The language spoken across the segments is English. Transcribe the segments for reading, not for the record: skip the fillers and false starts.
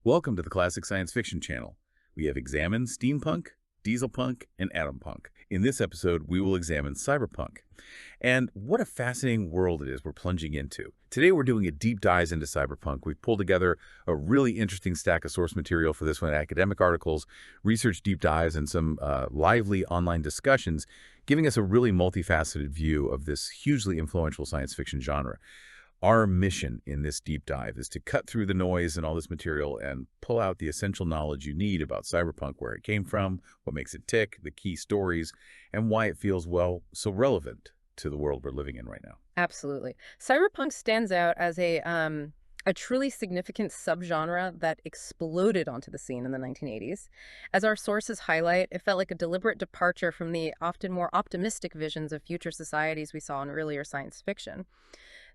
Welcome to the Classic Science Fiction channel. We have examined steampunk, dieselpunk, and atompunk. In this episode, we will examine cyberpunk. And what a fascinating world it is we're plunging into. Today, we're doing a deep dive into cyberpunk. We've pulled together a really interesting stack of source material for this one, academic articles, research deep dives, and some lively online discussions, giving us a really multifaceted view of this hugely influential science fiction genre. Our mission in this deep dive is to cut through the noise and all this material and pull out the essential knowledge you need about cyberpunk, where it came from, what makes it tick, the key stories, and why it feels, well, so relevant to the world we're living in right now. Absolutely. Cyberpunk stands out as a truly significant subgenre that exploded onto the scene in the 1980s. As our sources highlight, it felt like a deliberate departure from the often more optimistic visions of future societies we saw in earlier science fiction.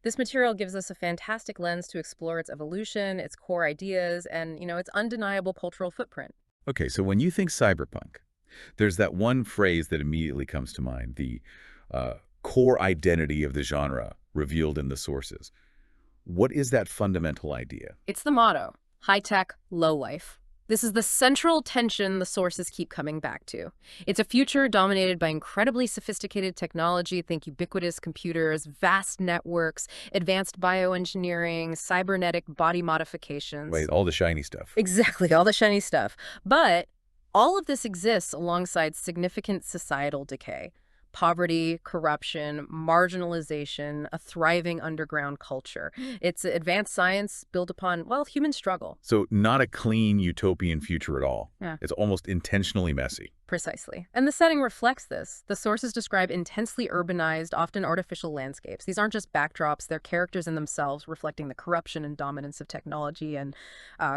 This material gives us a fantastic lens to explore its evolution, its core ideas, and, its undeniable cultural footprint. Okay, so when you think cyberpunk, there's that one phrase that immediately comes to mind, the core identity of the genre revealed in the sources. What is that fundamental idea? It's the motto, high-tech, low-life. This is the central tension the sources keep coming back to. It's a future dominated by incredibly sophisticated technology, think ubiquitous computers, vast networks, advanced bioengineering, cybernetic body modifications. Right, all the shiny stuff. Exactly, all the shiny stuff. But all of this exists alongside significant societal decay. Poverty, corruption, marginalization, a thriving underground culture. It's advanced science built upon, well, human struggle. So not a clean utopian future at all. Yeah. It's almost intentionally messy. Precisely. And the setting reflects this. The sources describe intensely urbanized, often artificial landscapes. These aren't just backdrops, they're characters in themselves, reflecting the corruption and dominance of technology and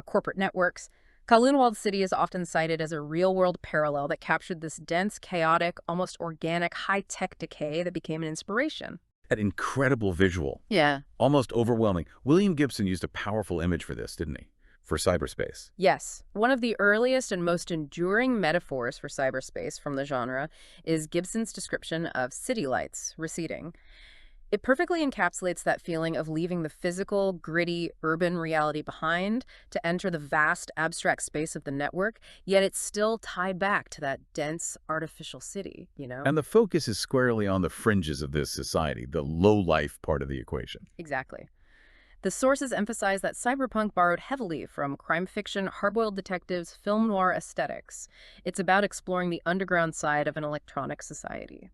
corporate networks. Kowloon City is often cited as a real-world parallel that captured this dense, chaotic, almost organic, high-tech decay that became an inspiration. That incredible visual. Yeah. Almost overwhelming. William Gibson used a powerful image for this, didn't he? For cyberspace. Yes. One of the earliest and most enduring metaphors for cyberspace from the genre is Gibson's description of city lights receding. It perfectly encapsulates that feeling of leaving the physical, gritty, urban reality behind to enter the vast, abstract space of the network, yet it's still tied back to that dense, artificial city, And the focus is squarely on the fringes of this society, the low-life part of the equation. Exactly. The sources emphasize that cyberpunk borrowed heavily from crime fiction, hard-boiled detectives, film noir aesthetics. It's about exploring the underground side of an electronic society.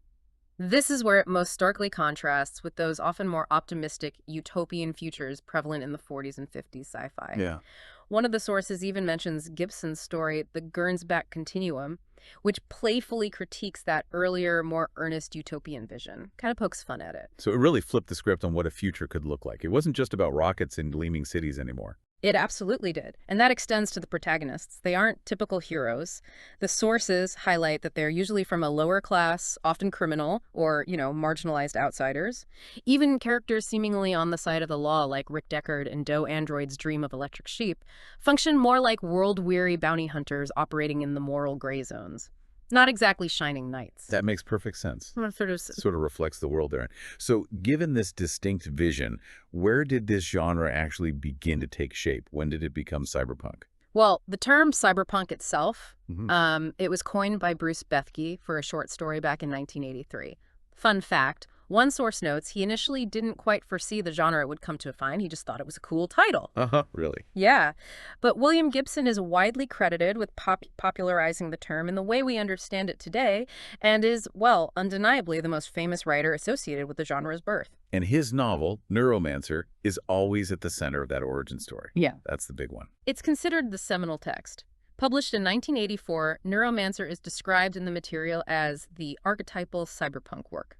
This is where it most starkly contrasts with those often more optimistic, utopian futures prevalent in the 40s and 50s sci-fi. Yeah. One of the sources even mentions Gibson's story, The Gernsback Continuum, which playfully critiques that earlier, more earnest utopian vision. Kind of pokes fun at it. So it really flipped the script on what a future could look like. It wasn't just about rockets and gleaming cities anymore. It absolutely did. And that extends to the protagonists. They aren't typical heroes. The sources highlight that they're usually from a lower class, often criminal, or, marginalized outsiders. Even characters seemingly on the side of the law, like Rick Deckard in Doe Android's Dream of Electric Sheep, function more like world-weary bounty hunters operating in the moral gray zones. Not exactly shining knights. That makes perfect sense. Sort of reflects the world they're in. So given this distinct vision, where did this genre actually begin to take shape? When did it become cyberpunk? Well, the term cyberpunk itself, it was coined by Bruce Bethke for a short story back in 1983. Fun fact, one source notes he initially didn't quite foresee the genre it would come to find. He just thought it was a cool title. Really? Yeah. But William Gibson is widely credited with popularizing the term in the way we understand it today, and is, well, undeniably the most famous writer associated with the genre's birth. And his novel, Neuromancer, is always at the center of that origin story. Yeah. That's the big one. It's considered the seminal text. Published in 1984, Neuromancer is described in the material as the archetypal cyberpunk work.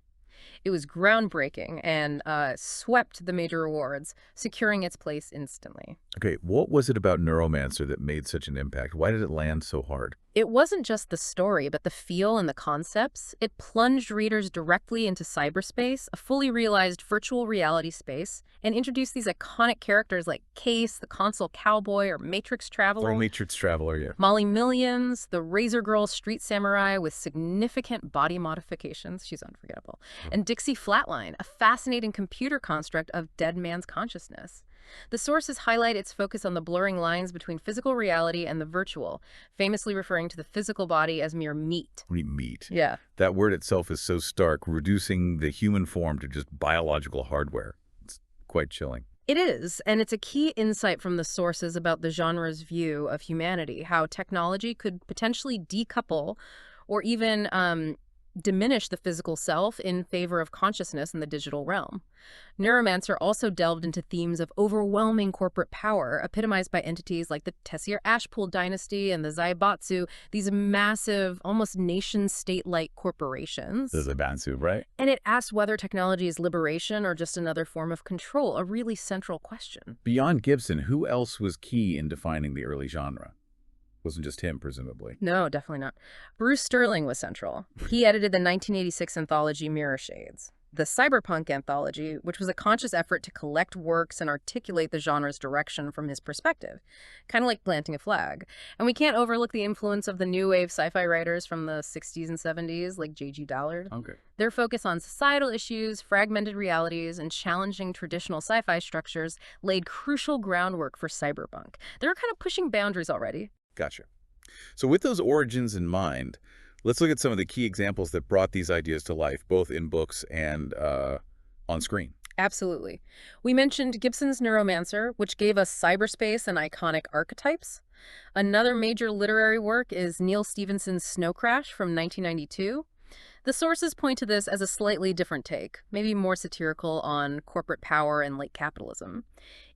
It was groundbreaking and swept the major awards, securing its place instantly. Okay, what was it about Neuromancer that made such an impact? Why did it land so hard? It wasn't just the story, but the feel and the concepts. It plunged readers directly into cyberspace, a fully realized virtual reality space, and introduced these iconic characters like Case, the console cowboy, or Matrix Traveler. Or Matrix Traveler, yeah. Molly Millions, the Razor Girl street samurai with significant body modifications. She's unforgettable. And Dixie Flatline, a fascinating computer construct of dead man's consciousness. The sources highlight its focus on the blurring lines between physical reality and the virtual, famously referring to the physical body as mere meat. What do you mean meat? Yeah. That word itself is so stark, reducing the human form to just biological hardware. It's quite chilling. It is, and it's a key insight from the sources about the genre's view of humanity, how technology could potentially decouple or even diminish the physical self in favor of consciousness in the digital realm. Neuromancer also delved into themes of overwhelming corporate power, epitomized by entities like the Tessier Ashpool dynasty and the Zaibatsu, these massive, almost nation-state-like corporations. The Zaibatsu, right? And it asked whether technology is liberation or just another form of control, a really central question. Beyond Gibson, who else was key in defining the early genre? Wasn't just him, presumably. No, definitely not. Bruce Sterling was central. He edited the 1986 anthology Mirror Shades. The Cyberpunk anthology, which was a conscious effort to collect works and articulate the genre's direction from his perspective, kind of like planting a flag. And we can't overlook the influence of the new wave sci-fi writers from the 60s and 70s, like J.G. Ballard. Okay. Their focus on societal issues, fragmented realities, and challenging traditional sci-fi structures laid crucial groundwork for cyberpunk. They were kind of pushing boundaries already. Gotcha. So with those origins in mind, let's look at some of the key examples that brought these ideas to life, both in books and on screen. Absolutely. We mentioned Gibson's Neuromancer, which gave us cyberspace and iconic archetypes. Another major literary work is Neil Stephenson's Snow Crash from 1992. The sources point to this as a slightly different take, maybe more satirical on corporate power and late capitalism.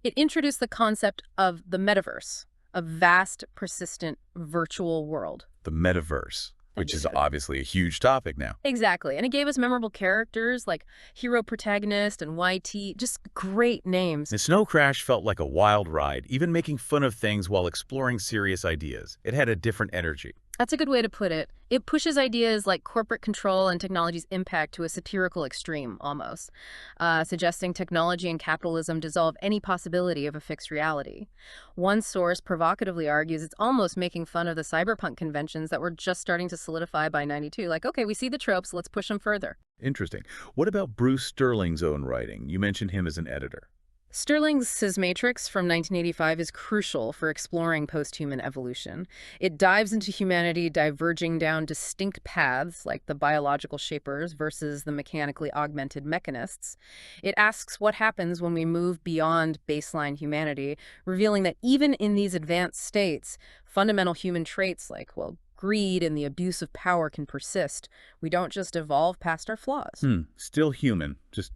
It introduced the concept of the metaverse, a vast, persistent virtual world. The metaverse, which is obviously a huge topic now. Exactly. And it gave us memorable characters like Hero Protagonist and YT, just great names. The Snow Crash felt like a wild ride, even making fun of things while exploring serious ideas. It had a different energy. That's a good way to put it. It pushes ideas like corporate control and technology's impact to a satirical extreme, almost, suggesting technology and capitalism dissolve any possibility of a fixed reality. One source provocatively argues it's almost making fun of the cyberpunk conventions that were just starting to solidify by 92. Like, okay, we see the tropes, let's push them further. Interesting. What about Bruce Sterling's own writing? You mentioned him as an editor. Sterling's Matrix from 1985 is crucial for exploring post-human evolution. It dives into humanity diverging down distinct paths, like the biological shapers versus the mechanically augmented mechanists. It asks what happens when we move beyond baseline humanity, revealing that even in these advanced states, fundamental human traits like, well, greed and the abuse of power can persist. We don't just evolve past our flaws. Still human, just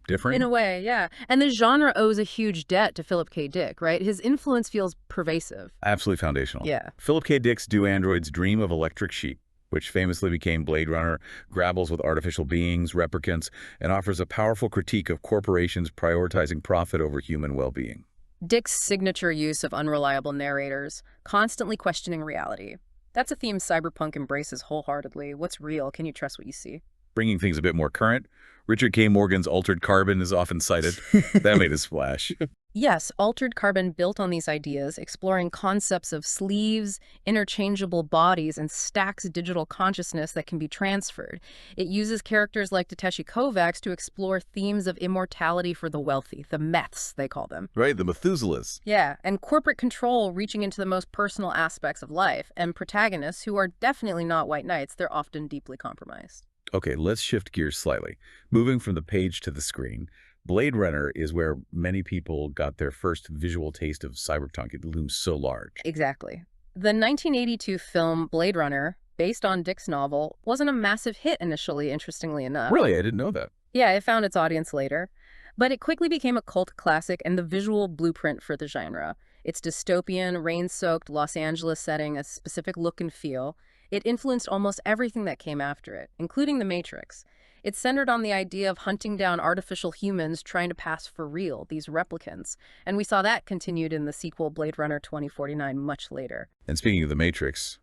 different? In a way, yeah. And the genre owes a huge debt to Philip K. Dick, right? His influence feels pervasive. Absolutely foundational. Yeah. Philip K. Dick's Do Androids Dream of Electric Sheep, which famously became Blade Runner, grapples with artificial beings, replicants, and offers a powerful critique of corporations prioritizing profit over human well-being. Dick's signature use of unreliable narrators, constantly questioning reality. That's a theme Cyberpunk embraces wholeheartedly. What's real? Can you trust what you see? Bringing things a bit more current, Richard K. Morgan's Altered Carbon is often cited. That made a splash. Yes, Altered Carbon built on these ideas, exploring concepts of sleeves, interchangeable bodies, and stacks digital consciousness that can be transferred. It uses characters like Takeshi Kovacs to explore themes of immortality for the wealthy, the Meths, they call them. Right, the Methuselahs. Yeah, and corporate control reaching into the most personal aspects of life, and protagonists who are definitely not white knights, they're often deeply compromised. Okay, let's shift gears slightly. Moving from the page to the screen, Blade Runner is where many people got their first visual taste of cyberpunk. It looms so large. Exactly. The 1982 film Blade Runner, based on Dick's novel, wasn't a massive hit initially, interestingly enough. Really? I didn't know that. Yeah, it found its audience later. But it quickly became a cult classic and the visual blueprint for the genre. Its dystopian, rain-soaked Los Angeles setting, a specific look and feel. It influenced almost everything that came after it, including The Matrix. It's centered on the idea of hunting down artificial humans trying to pass for real, these replicants. And we saw that continued in the sequel Blade Runner 2049 much later. And speaking of The Matrix,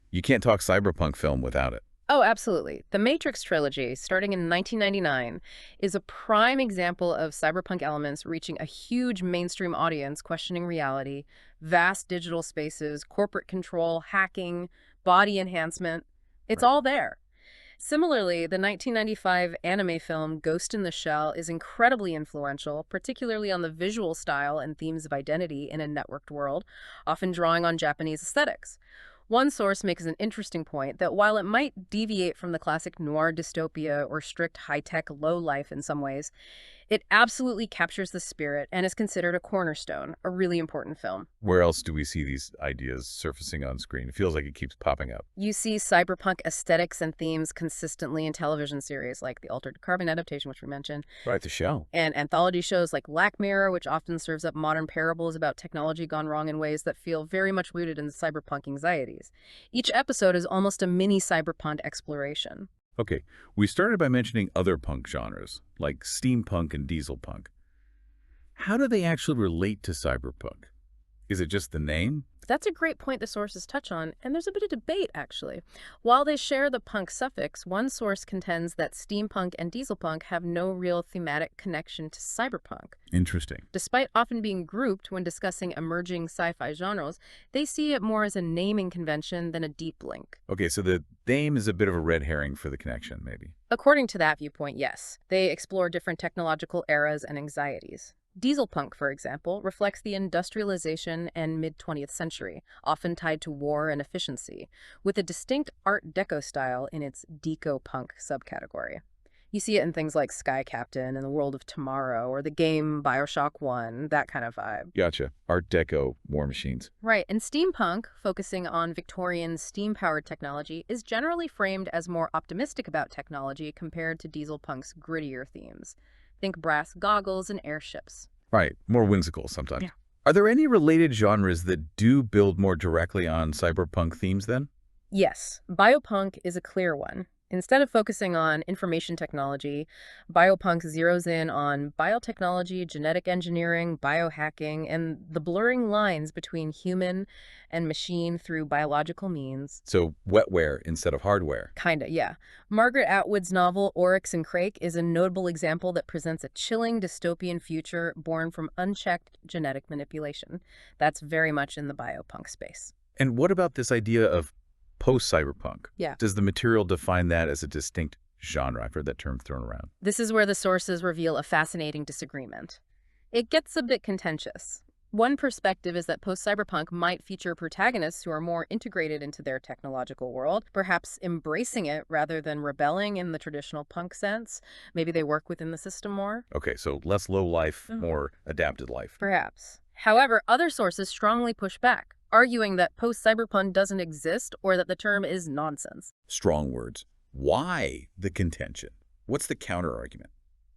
you can't talk cyberpunk film without it. Oh, absolutely. The Matrix trilogy, starting in 1999, is a prime example of cyberpunk elements reaching a huge mainstream audience questioning reality, vast digital spaces, corporate control, hacking, body enhancement. It's all there. Similarly, the 1995 anime film Ghost in the Shell is incredibly influential, particularly on the visual style and themes of identity in a networked world, often drawing on Japanese aesthetics. One source makes an interesting point that while it might deviate from the classic noir dystopia or strict high-tech low-life in some ways, it absolutely captures the spirit and is considered a cornerstone, a really important film. Where else do we see these ideas surfacing on screen? It feels like it keeps popping up. You see cyberpunk aesthetics and themes consistently in television series like the Altered Carbon adaptation, which we mentioned, Right, the show. and anthology shows like Black Mirror, which often serves up modern parables about technology gone wrong in ways that feel very much rooted in cyberpunk anxieties. Each episode is almost a mini cyberpunk exploration. Okay, we started by mentioning other punk genres, like steampunk and dieselpunk. How do they actually relate to cyberpunk? Is it just the name? That's a great point the sources touch on, and there's a bit of debate, actually. While they share the punk suffix, one source contends that steampunk and dieselpunk have no real thematic connection to cyberpunk. Interesting. Despite often being grouped when discussing emerging sci-fi genres, they see it more as a naming convention than a deep link. Okay, so the name is a bit of a red herring for the connection, maybe. According to that viewpoint, yes. They explore different technological eras and anxieties. Dieselpunk, for example, reflects the industrialization and mid-20th century, often tied to war and efficiency, with a distinct Art Deco style in its deco-punk subcategory. You see it in things like Sky Captain and the World of Tomorrow, or the game Bioshock 1, that kind of vibe. Gotcha. Art Deco, war machines. Right, and steampunk, focusing on Victorian steam-powered technology, is generally framed as more optimistic about technology compared to dieselpunk's grittier themes. Think brass goggles and airships. Right, more whimsical sometimes. Yeah. Are there any related genres that do build more directly on cyberpunk themes then? Yes, biopunk is a clear one. Instead of focusing on information technology, biopunk zeroes in on biotechnology, genetic engineering, biohacking, and the blurring lines between human and machine through biological means. So wetware instead of hardware. Kinda, yeah. Margaret Atwood's novel Oryx and Crake is a notable example that presents a chilling dystopian future born from unchecked genetic manipulation. That's very much in the biopunk space. And what about this idea of post-cyberpunk? Yeah. Does the material define that as a distinct genre? I've heard that term thrown around. This is where the sources reveal a fascinating disagreement. It gets a bit contentious. One perspective is that post-cyberpunk might feature protagonists who are more integrated into their technological world, perhaps embracing it rather than rebelling in the traditional punk sense. Maybe they work within the system more. Okay, so less low life, more adapted life. Perhaps. However, other sources strongly push back, arguing that post-cyberpunk doesn't exist or that the term is nonsense. Strong words. Why the contention? What's the counter-argument?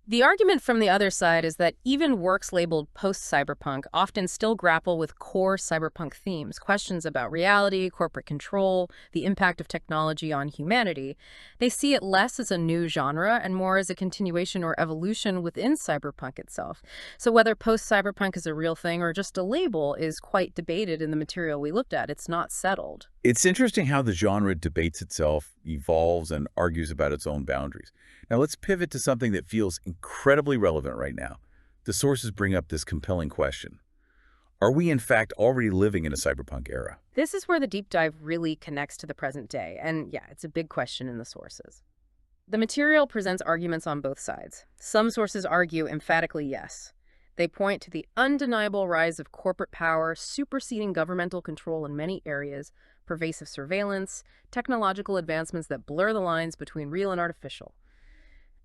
The argument from the other side is that even works labeled post-cyberpunk often still grapple with core cyberpunk themes, questions about reality, corporate control, the impact of technology on humanity. They see it less as a new genre and more as a continuation or evolution within cyberpunk itself. So whether post-cyberpunk is a real thing or just a label is quite debated in the material we looked at. It's not settled. It's interesting how the genre debates itself, evolves, and argues about its own boundaries. Now let's pivot to something that feels incredibly relevant right now. The sources bring up this compelling question. Are we in fact already living in a cyberpunk era? This is where the deep dive really connects to the present day, and yeah, it's a big question in the sources. The material presents arguments on both sides. Some sources argue emphatically yes. They point to the undeniable rise of corporate power, superseding governmental control in many areas, pervasive surveillance, technological advancements that blur the lines between real and artificial.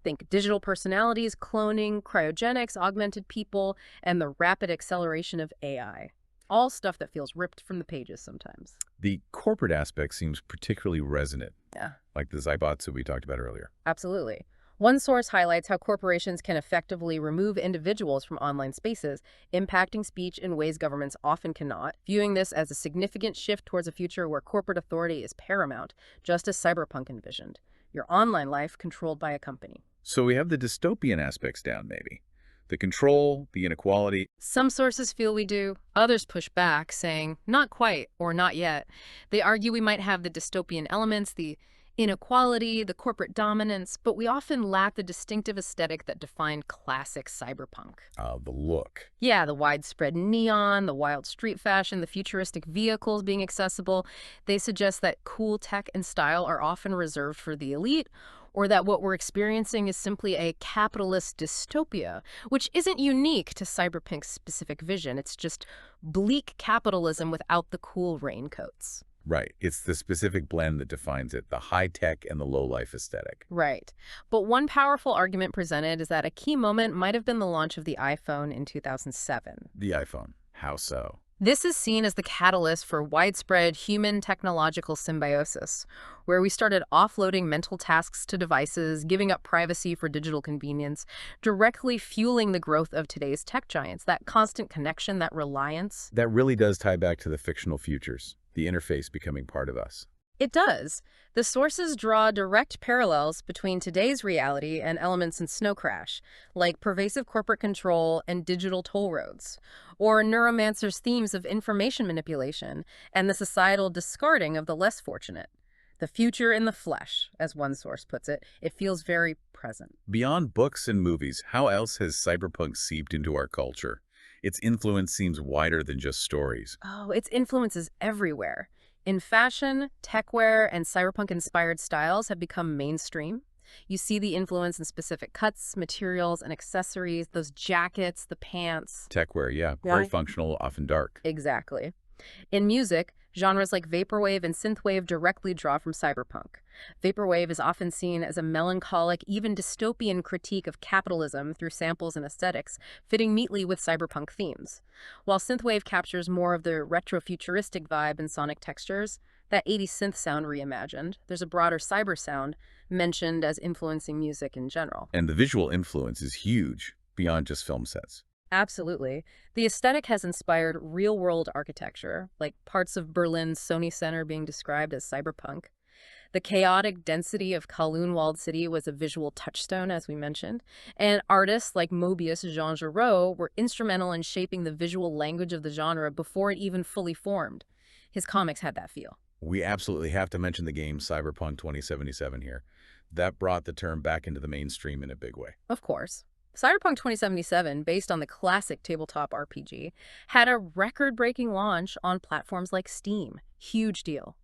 Think digital personalities, cloning, cryogenics, augmented people, and the rapid acceleration of AI. All stuff that feels ripped from the pages sometimes. The corporate aspect seems particularly resonant, Yeah, like the Zybotsu we talked about earlier. absolutely. One source highlights how corporations can effectively remove individuals from online spaces, impacting speech in ways governments often cannot, viewing this as a significant shift towards a future where corporate authority is paramount, just as cyberpunk envisioned. Your online life controlled by a company. So we have the dystopian aspects down, maybe. The control, the inequality. Some sources feel we do. Others push back, saying, not quite or not yet. They argue we might have the dystopian elements, the inequality, the corporate dominance, but we often lack the distinctive aesthetic that defined classic cyberpunk. The look. Yeah, the widespread neon, the wild street fashion, the futuristic vehicles being accessible, they suggest that cool tech and style are often reserved for the elite, or that what we're experiencing is simply a capitalist dystopia, which isn't unique to cyberpunk's specific vision. It's just bleak capitalism without the cool raincoats. Right. It's the specific blend that defines it, the high-tech and the low-life aesthetic. Right. But one powerful argument presented is that a key moment might have been the launch of the iPhone in 2007. The iPhone. How so? This is seen as the catalyst for widespread human-technological symbiosis, where we started offloading mental tasks to devices, giving up privacy for digital convenience, directly fueling the growth of today's tech giants, that constant connection, that reliance. That really does tie back to the fictional futures, the interface becoming part of us. It does. The sources draw direct parallels between today's reality and elements in Snow Crash, like pervasive corporate control and digital toll roads, or Neuromancer's themes of information manipulation and the societal discarding of the less fortunate. The future in the flesh, as one source puts it, it feels very present. Beyond books and movies, how else has cyberpunk seeped into our culture? Its influence seems wider than just stories. Oh, its influence is everywhere. In fashion, techwear, and cyberpunk-inspired styles have become mainstream. You see the influence in specific cuts, materials, and accessories, those jackets, the pants. Techwear, yeah. Very functional, often dark. Exactly. In music, genres like vaporwave and synthwave directly draw from cyberpunk. Vaporwave is often seen as a melancholic, even dystopian critique of capitalism through samples and aesthetics, fitting neatly with cyberpunk themes. While synthwave captures more of the retro-futuristic vibe and sonic textures, that 80s synth sound reimagined, there's a broader cyber sound mentioned as influencing music in general. And the visual influence is huge, beyond just film sets. Absolutely. The aesthetic has inspired real-world architecture, like parts of Berlin's Sony Center being described as cyberpunk. The chaotic density of Kowloon-walled city was a visual touchstone, as we mentioned, and artists like Mobius Jean Giraud were instrumental in shaping the visual language of the genre before it even fully formed. His comics had that feel. We absolutely have to mention the game Cyberpunk 2077 here. That brought the term back into the mainstream in a big way. Of course. Cyberpunk 2077, based on the classic tabletop RPG, had a record-breaking launch on platforms like Steam. Huge deal.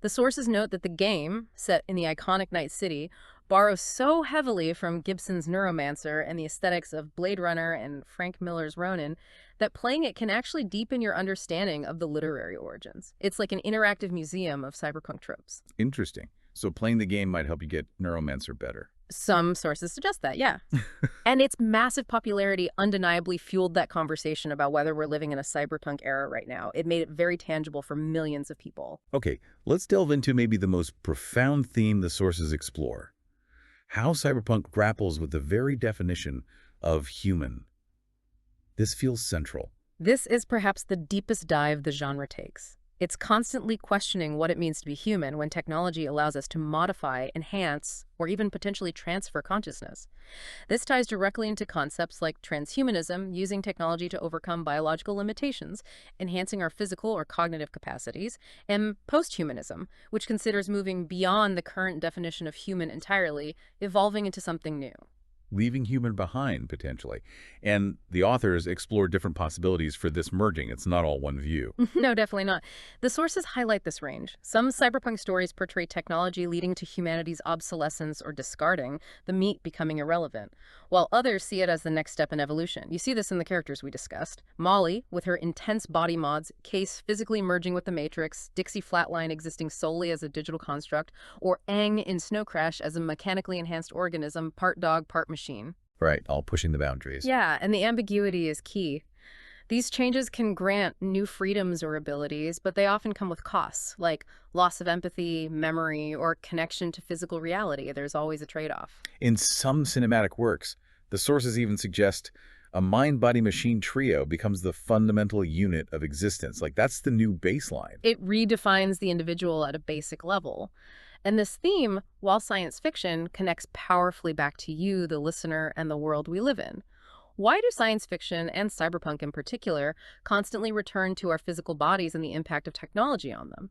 The sources note that the game, set in the iconic Night City, borrows so heavily from Gibson's Neuromancer and the aesthetics of Blade Runner and Frank Miller's Ronin that playing it can actually deepen your understanding of the literary origins. It's like an interactive museum of cyberpunk tropes. Interesting. So playing the game might help you get Neuromancer better. Some sources suggest that, yeah. And its massive popularity undeniably fueled that conversation about whether we're living in a cyberpunk era right now. It made it very tangible for millions of people. Okay, let's delve into maybe the most profound theme the sources explore. How cyberpunk grapples with the very definition of human. This feels central. This is perhaps the deepest dive the genre takes. It's constantly questioning what it means to be human when technology allows us to modify, enhance, or even potentially transfer consciousness. This ties directly into concepts like transhumanism, using technology to overcome biological limitations, enhancing our physical or cognitive capacities, and posthumanism, which considers moving beyond the current definition of human entirely, evolving into something new. Leaving human behind, potentially. And the authors explore different possibilities for this merging. It's not all one view. No, definitely not. The sources highlight this range. Some cyberpunk stories portray technology leading to humanity's obsolescence or discarding, the meat becoming irrelevant, while others see it as the next step in evolution. You see this in the characters we discussed. Molly, with her intense body mods, Case physically merging with the Matrix, Dixie Flatline existing solely as a digital construct, or Aang in Snow Crash as a mechanically enhanced organism, part dog, part machine. Right, all pushing the boundaries. Yeah, and the ambiguity is key. These changes can grant new freedoms or abilities, but they often come with costs, like loss of empathy, memory, or connection to physical reality. There's always a trade-off. In some cinematic works, the sources even suggest a mind-body-machine trio becomes the fundamental unit of existence. Like, that's the new baseline. It redefines the individual at a basic level. And this theme, while science fiction, connects powerfully back to you, the listener, and the world we live in. Why do science fiction, and cyberpunk in particular, constantly return to our physical bodies and the impact of technology on them?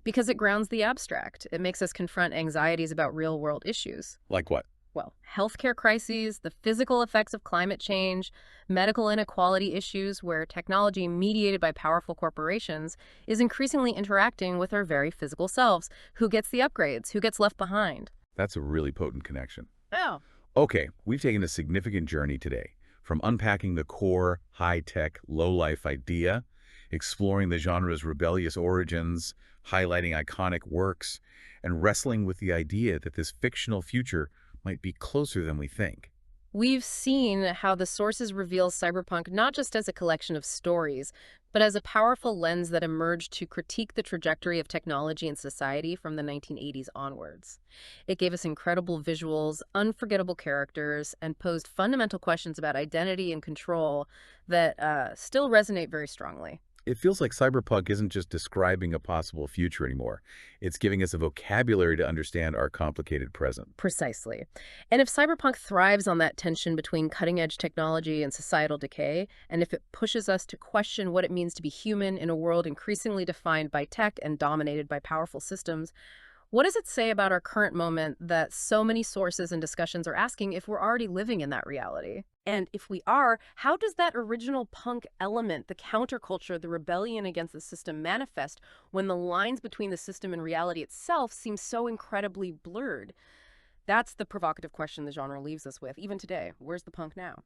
Because it grounds the abstract. It makes us confront anxieties about real-world issues. Like what? Well, healthcare crises, the physical effects of climate change, medical inequality issues where technology mediated by powerful corporations is increasingly interacting with our very physical selves. Who gets the upgrades? Who gets left behind? That's a really potent connection. Oh. Okay, we've taken a significant journey today, from unpacking the core, high-tech, low-life idea, exploring the genre's rebellious origins, highlighting iconic works, and wrestling with the idea that this fictional future might be closer than we think. We've seen how the sources reveal cyberpunk not just as a collection of stories, but as a powerful lens that emerged to critique the trajectory of technology and society from the 1980s onwards. It gave us incredible visuals, unforgettable characters, and posed fundamental questions about identity and control that still resonate very strongly. It feels like cyberpunk isn't just describing a possible future anymore. It's giving us a vocabulary to understand our complicated present. Precisely. And if cyberpunk thrives on that tension between cutting-edge technology and societal decay, and if it pushes us to question what it means to be human in a world increasingly defined by tech and dominated by powerful systems, what does it say about our current moment that so many sources and discussions are asking if we're already living in that reality? And if we are, how does that original punk element, the counterculture, the rebellion against the system manifest when the lines between the system and reality itself seem so incredibly blurred? That's the provocative question the genre leaves us with, even today. Where's the punk now?